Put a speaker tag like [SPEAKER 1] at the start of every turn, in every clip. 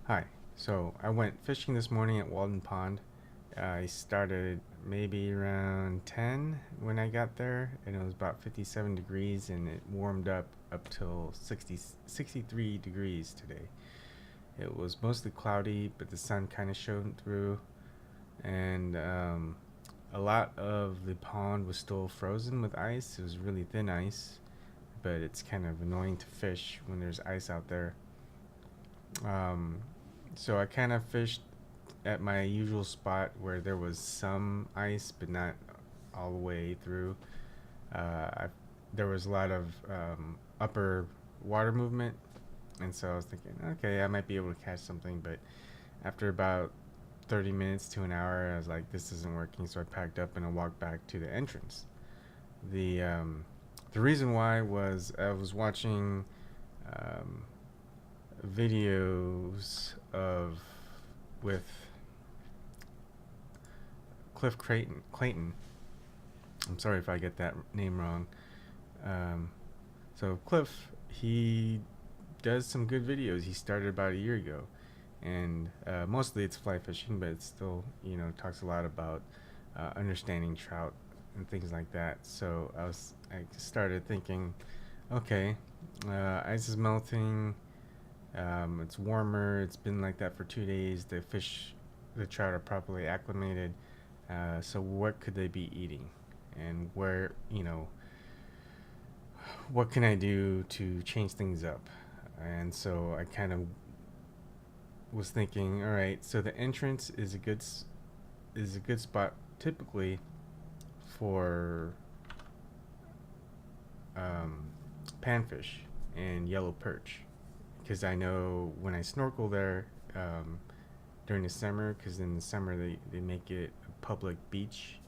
[SPEAKER 1] Hi. So I went fishing this morning at Walden Pond. I started maybe around 10 when I got there, and it was about 57 degrees, and it warmed up till 63 degrees today. It was mostly cloudy, but the sun kind of shone through, and a lot of the pond was still frozen with ice. It was really thin ice, but it's kind of annoying to fish when there's ice out there. Um, so I kind of fished at my usual spot where there was some ice, but not all the way through. I, there was a lot of upper water movement, and so I was thinking, okay, I might be able to catch something. But after about 30 minutes to an hour, I was like, this isn't working. So I packed up and I walked back to the entrance. The um, the reason why was I was watching um, videos of with Creighton. I'm sorry if I get that name wrong. Um, so Cliff, he does some good videos. He started about a year ago, and mostly it's fly fishing, but it still, talks a lot about understanding trout and things like that. So I started thinking, okay, ice is melting. It's warmer. It's been like that for 2 days. The trout are properly acclimated. So what could they be eating, and what can I do to change things up? And so I kind of was thinking, all right, so the entrance is a good spot typically for um, panfish and yellow perch, because I know when I snorkel there during the summer, because in the summer they make it a public beach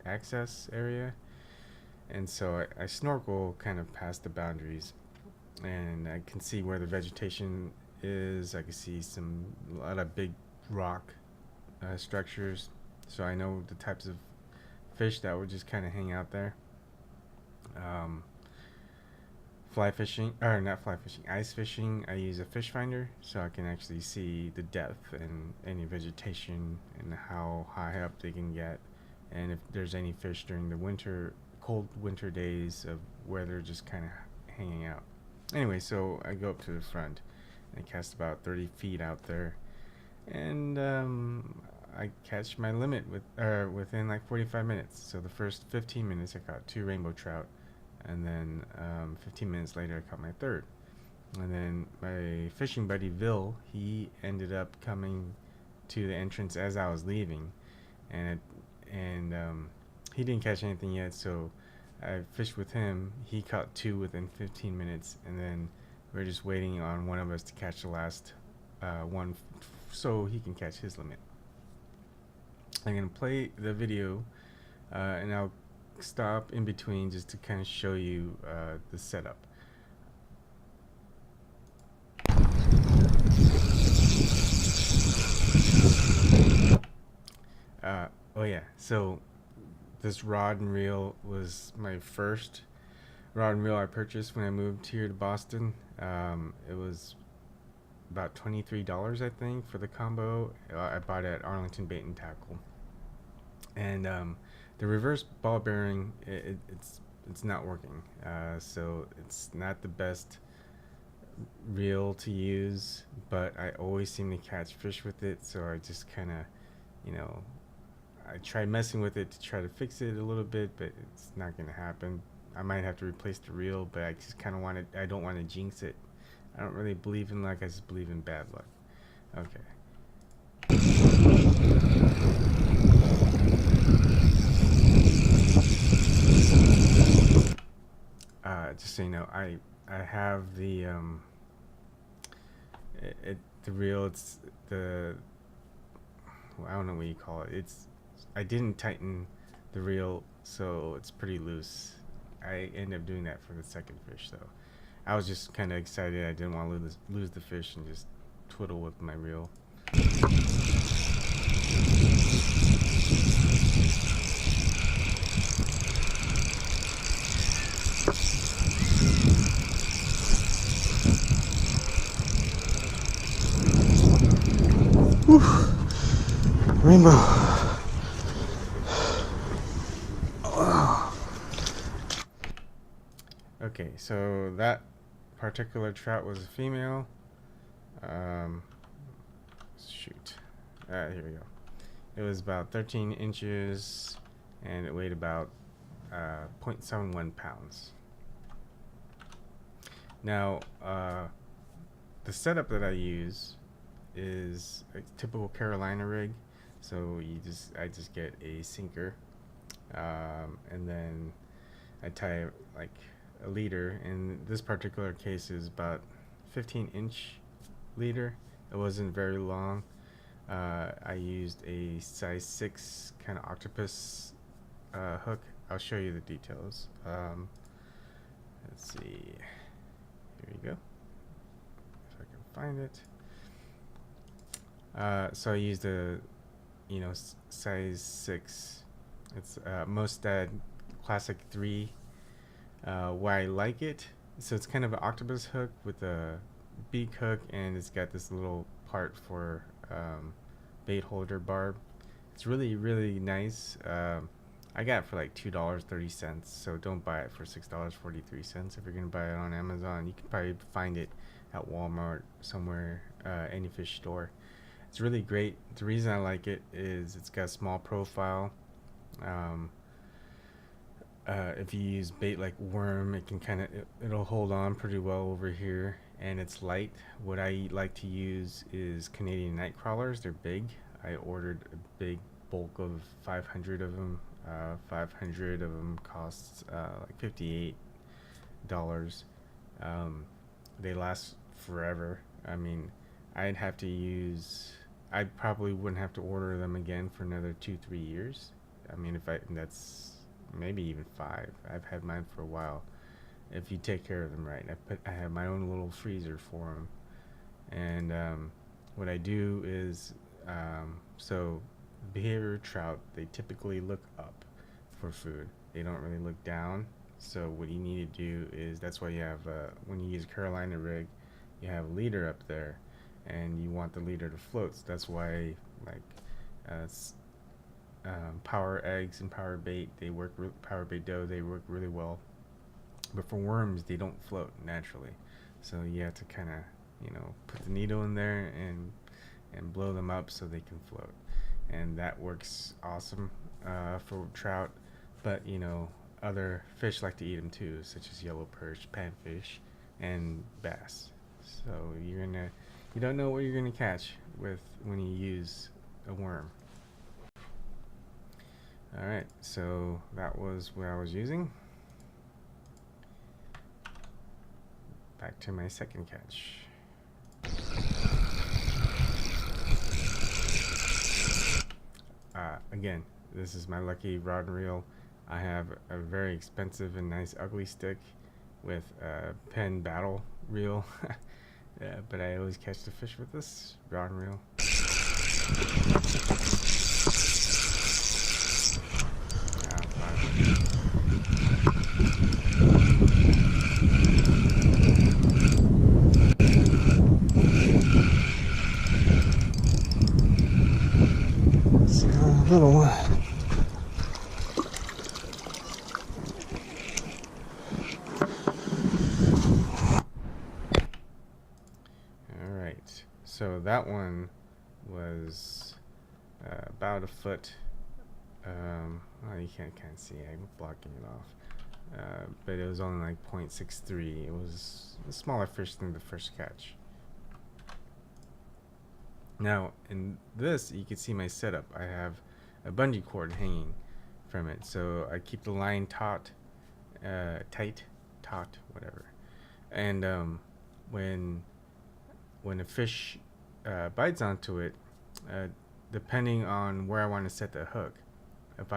[SPEAKER 1] access area, and so I snorkel kind of past the boundaries, and I can see where the vegetation is. I can see a lot of big rock structures, so I know the types of fish that would just kind of hang out there. Um, Fly fishing, or not fly fishing, ice fishing, I use a fish finder so I can actually see the depth and any vegetation and how high up they can get, and if there's any fish during the cold winter days of where they're just kind of hanging out. Anyway, so I go up to the front and cast about 30 feet out there, and I catch my limit within like 45 minutes. So the first 15 minutes I caught 2 rainbow trout, and then 15 minutes later I caught my third. And then my fishing buddy Vil, he ended up coming to the entrance as I was leaving, and he didn't catch anything yet, so I fished with him. He caught 2 within 15 minutes, and then we're just waiting on one of us to catch the last one, so he can catch his limit. I'm gonna play the video, and I'll stop in between just to kind of show you the setup. Oh yeah, so this rod and reel was my first rod and reel I purchased when I moved here to Boston. It was about $23, I think, for the combo. I bought it at Arlington Bait and Tackle, and the reverse ball bearing, it's not working, so it's not the best reel to use, but I always seem to catch fish with it, so I just kind of, I tried messing with it to try to fix it a little bit, but it's not going to happen. I might have to replace the reel, but I just kind of I don't want to jinx it. I don't really believe in luck, I just believe in bad luck. Okay. Just so you know, I have the the reel. It's I don't know what you call it. I didn't tighten the reel, so it's pretty loose. I ended up doing that for the second fish, though. I was just kind of excited. I didn't want to lose the fish and just twiddle with my reel. Rainbow. Okay, so that particular trout was a female. Shoot. Here we go. It was about 13 inches and it weighed about 0.71 pounds. Now, the setup that I use is a typical Carolina rig. So I just get a sinker, and then I tie like a leader. In this particular case, is about 15-inch leader. It wasn't very long. I used a size 6 kind of octopus hook. I'll show you the details. Let's see. Here we go. If I can find it. So I used a, size 6. It's Mustad Classic 3. Why I like it, so it's kind of an octopus hook with a beak hook, and it's got this little part for Baitholder barb. It's really, really nice. I got it for like $2.30, so don't buy it for $6.43. If you're gonna buy it on Amazon, you can probably find it at Walmart, somewhere, any fish store. It's really great. The reason I like it is it's got a small profile. If you use bait like worm, it can it'll hold on pretty well over here, and it's light. What I like to use is Canadian Nightcrawlers. They're big. I ordered a big bulk of 500 of them. 500 of them costs like $58. They last forever. I mean, I probably wouldn't have to order them again for another 2-3 years. I mean, that's maybe even 5. I've had mine for a while. If you take care of them right. I have my own little freezer for them. And what I do is, so behavior trout, they typically look up for food. They don't really look down. So what you need to do is, that's why you have, when you use a Carolina rig, you have a leader up there, and you want the leader to float. So that's why, like, power eggs and power bait, power bait dough, they work really well. But for worms, they don't float naturally. So you have to kind of, put the needle in there and blow them up so they can float. And that works awesome for trout. But, other fish like to eat them too, such as yellow perch, panfish, and bass. So you don't know what you're gonna catch when you use a worm. Alright, so that was what I was using. Back to my second catch. Again, this is my lucky rod and reel. I have a very expensive and nice ugly stick with a Penn battle reel. But I always catch the fish with this rod and reel. Little one. All right, so that one was about a foot. Well, you can't see. I'm blocking it off. But it was only like 0.63. It was a smaller fish than the first catch. Now, in this, you can see my setup. I have a bungee cord hanging from it, so I keep the line tight, whatever. And when a fish bites onto it, depending on where I want to set the hook, if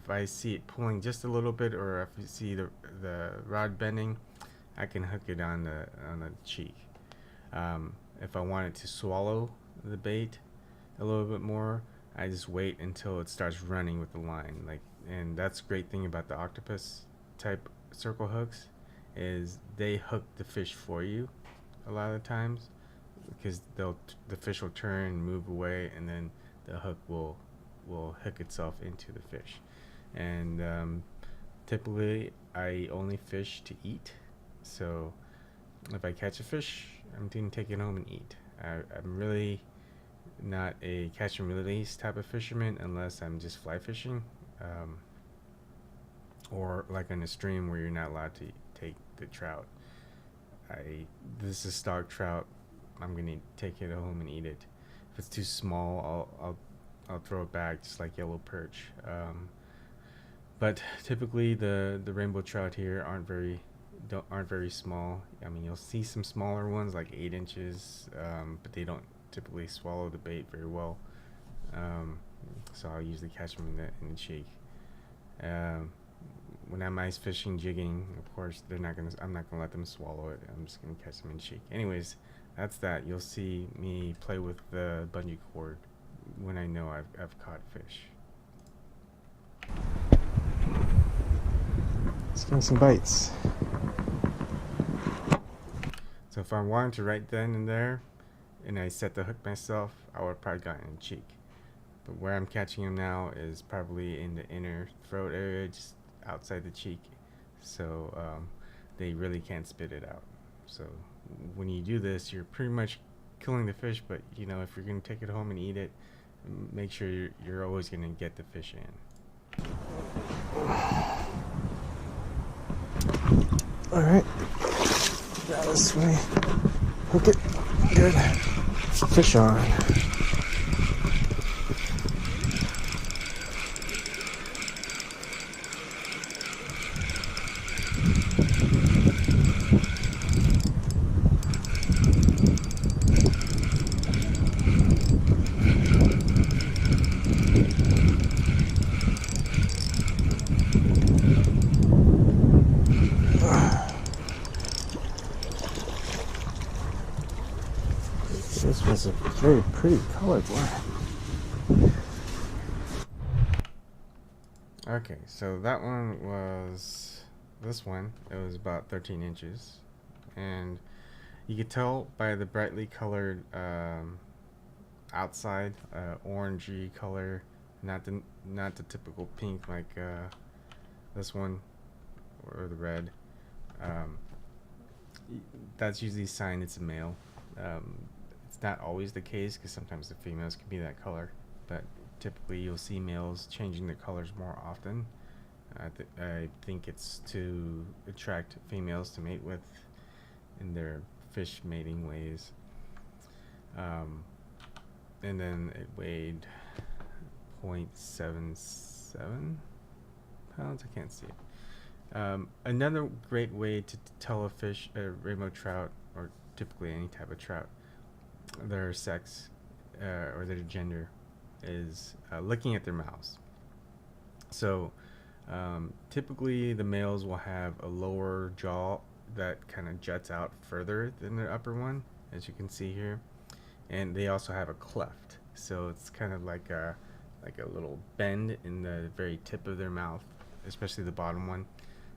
[SPEAKER 1] I see it pulling just a little bit, or if you see the rod bending, I can hook it on the cheek. If I want it to swallow the bait a little bit more, I just wait until it starts running with the line. And that's the great thing about the octopus type circle hooks, is they hook the fish for you a lot of the times, because the fish will turn and move away, and then the hook will hook itself into the fish. And typically I only fish to eat, so if I catch a fish, I'm going to take it home and eat. I'm really not a catch and release type of fisherman unless I'm just fly fishing, or like in a stream where you're not allowed to take the trout. This is stock trout. I'm gonna take it home and eat it. If it's too small, I'll throw it back, just like yellow perch. But typically the rainbow trout here aren't very small. I mean, you'll see some smaller ones like 8 inches, but they don't typically swallow the bait very well. So I'll usually catch them in the cheek. When I'm ice fishing, jigging, of course, I'm not gonna let them swallow it. I'm just gonna catch them in the cheek. Anyways, that's that. You'll see me play with the bungee cord when I know I've caught fish. Let's get some bites. So if I wanted to right then and there, and I set the hook myself, I would have probably gotten in the cheek. But where I'm catching them now is probably in the inner throat area, just outside the cheek. So they really can't spit it out. So when you do this, you're pretty much killing the fish, but you know, if you're going to take it home and eat it, make sure you're always going to get the fish in. All right, got this way. Hook it. Good. Fish on. This was a very pretty colored one. Okay, so that one was this one. It was about 13 inches, and you could tell by the brightly colored outside, orangey color, not the typical pink like this one or the red. That's usually a sign it's a male. It's not always the case because sometimes the females can be that color, but typically you'll see males changing their colors more often. I think it's to attract females to mate with in their fish mating ways. And then it weighed 0.77 pounds. I can't see it. Another great way to tell a fish, a rainbow trout, or typically any type of trout, their sex or their gender, is looking at their mouths. So typically the males will have a lower jaw that kind of juts out further than the upper one, as you can see here, and they also have a cleft. So it's kind of like a little bend in the very tip of their mouth, especially the bottom one.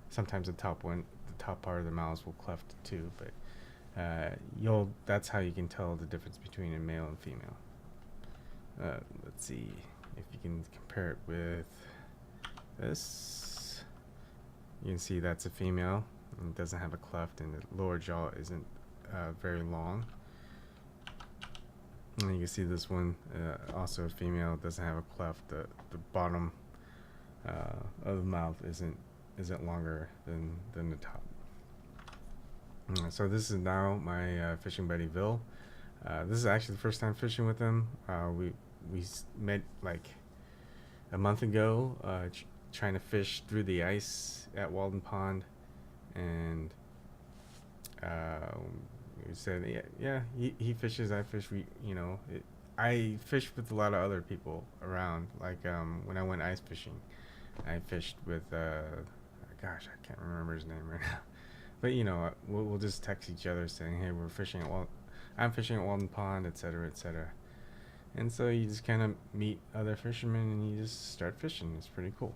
[SPEAKER 1] Sometimes the top part of their mouths will cleft too, but that's how you can tell the difference between a male and female. Let's see if you can compare it with this. You can see that's a female, and it doesn't have a cleft, and the lower jaw isn't very long. And you can see this one, also a female, doesn't have a cleft. The bottom of the mouth isn't longer than the top. So this is now my fishing buddy Bill. This is actually the first time fishing with him. We met like a month ago, trying to fish through the ice at Walden Pond, and we said, yeah, he fishes, I fish. I fish with a lot of other people around. Like when I went ice fishing, I fished with gosh, I can't remember his name right now. But we'll just text each other saying, hey, I'm fishing at Walden Pond, etc., etc. And so you just kind of meet other fishermen and you just start fishing. It's pretty cool.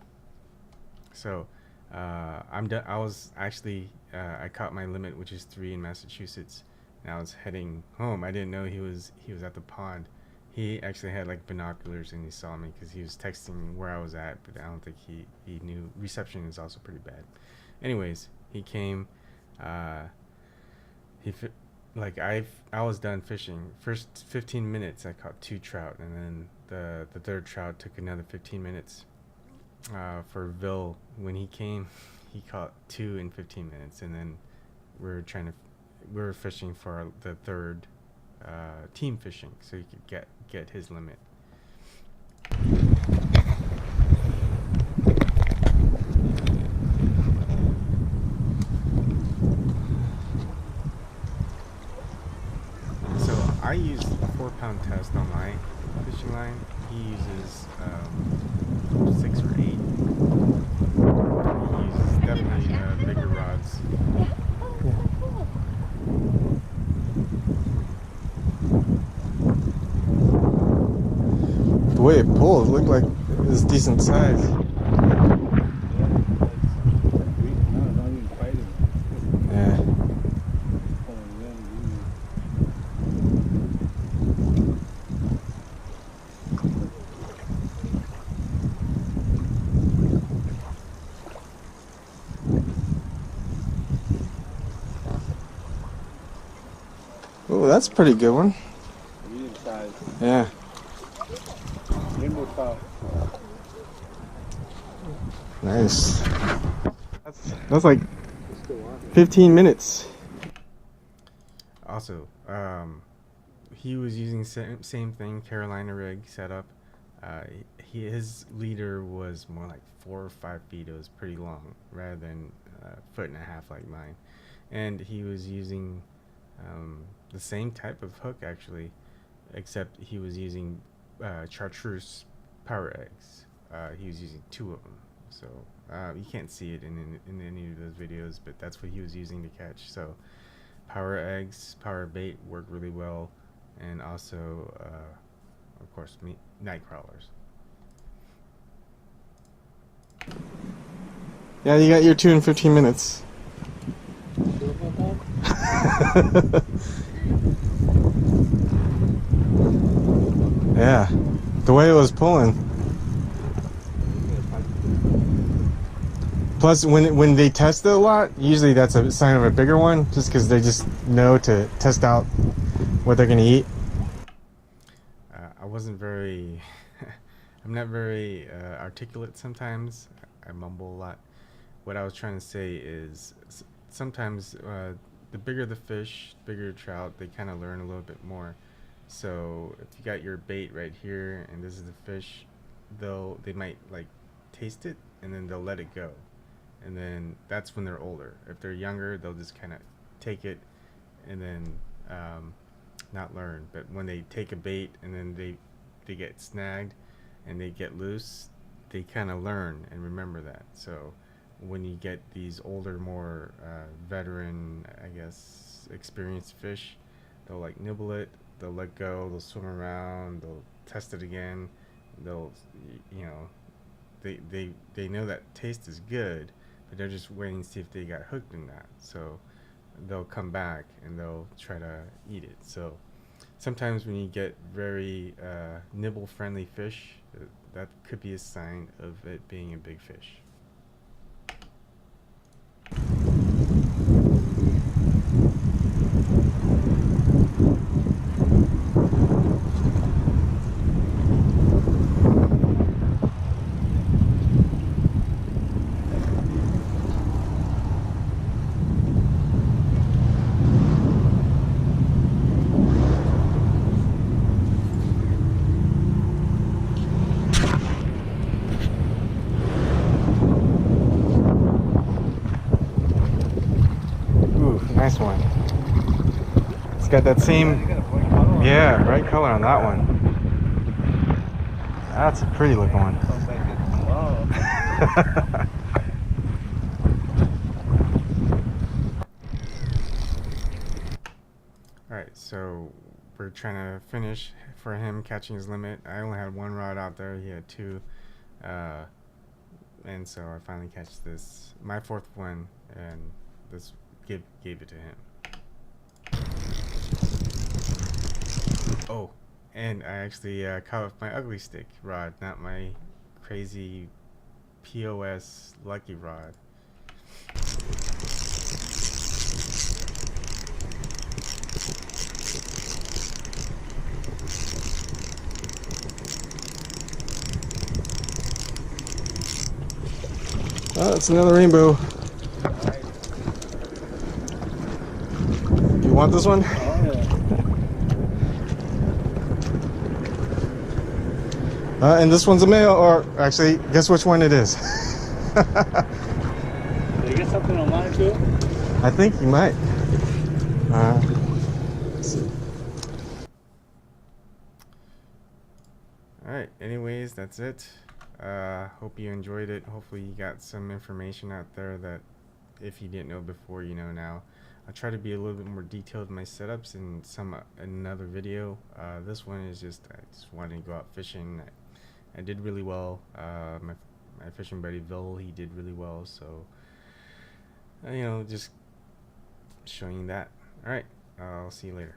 [SPEAKER 1] So I'm done. I caught my limit, which is 3 in Massachusetts, and I was heading home. I didn't know he was at the pond. He actually had like binoculars and he saw me because he was texting where I was at, but I don't think he knew. Reception is also pretty bad. Anyways, he came. He like I was done fishing. First 15 minutes I caught 2 trout, and then the third trout took another 15 minutes. For Vil, when he came, he caught 2 in 15 minutes, and then we were fishing for the third team fishing, so he could get his limit. So I use a 4-pound test on my fishing line. He uses 6 or 8. He uses definitely bigger rods.
[SPEAKER 2] The way it pulled, it looked like it was decent size. Yeah. Oh, that's a pretty good one.
[SPEAKER 3] Medium size.
[SPEAKER 2] Yeah.
[SPEAKER 3] Rainbow Trout.
[SPEAKER 2] Nice. That's like 15 minutes.
[SPEAKER 1] Also, he was using same thing, Carolina rig setup. His leader was more like 4 or 5 feet. It was pretty long, rather than 1.5 feet like mine. And he was using the same type of hook actually, except he was using chartreuse power eggs. He was using 2 of them. So you can't see it in any of those videos, but that's what he was using to catch. So power eggs, power bait work really well, and also of course Nightcrawlers.
[SPEAKER 2] Yeah, you got your 2 in 15 minutes. Yeah, the way it was pulling. Plus, when they test it a lot, usually that's a sign of a bigger one, just because they just know to test out what they're going to eat.
[SPEAKER 1] I wasn't very, I'm not very articulate sometimes. I mumble a lot. What I was trying to say is sometimes the bigger the fish, bigger trout, they kind of learn a little bit more. So if you got your bait right here and this is the fish, they might like taste it and then they'll let it go. And then that's when they're older. If they're younger, they'll just kind of take it and then not learn. But when they take a bait and then they get snagged and they get loose, they kind of learn and remember that. So when you get these older, more veteran, I guess, experienced fish, they'll like nibble it, they'll let go, they'll swim around, they'll test it again, they'll, you know, they know that taste is good, but they're just waiting to see if they got hooked in that. So they'll come back and they'll try to eat it. So sometimes when you get very nibble friendly fish, that could be a sign of it being a big fish.
[SPEAKER 2] Nice one. It's got that same, yeah, bright color on that one. That's a pretty looking one.
[SPEAKER 1] Alright, so we're trying to finish for him catching his limit. I only had 1 rod out there, he had 2. And so I finally catch this, my 4th one, and this gave it to him. Oh, And I actually caught with my ugly stick rod, not my crazy POS lucky rod.
[SPEAKER 2] Oh, it's another rainbow. You want this one?
[SPEAKER 3] Oh, yeah.
[SPEAKER 2] And this one's a male, or actually, guess which one it is?
[SPEAKER 3] Did you get something online too?
[SPEAKER 2] I think you might. Let's see.
[SPEAKER 1] Alright, anyways, that's it. Hope you enjoyed it. Hopefully you got some information out there that if you didn't know before, you know now. I'll try to be a little bit more detailed in my setups in another video. This one is just, I just wanted to go out fishing. I did really well. My fishing buddy Vil, he did really well, so you know, just showing you that. Alright, I'll see you later.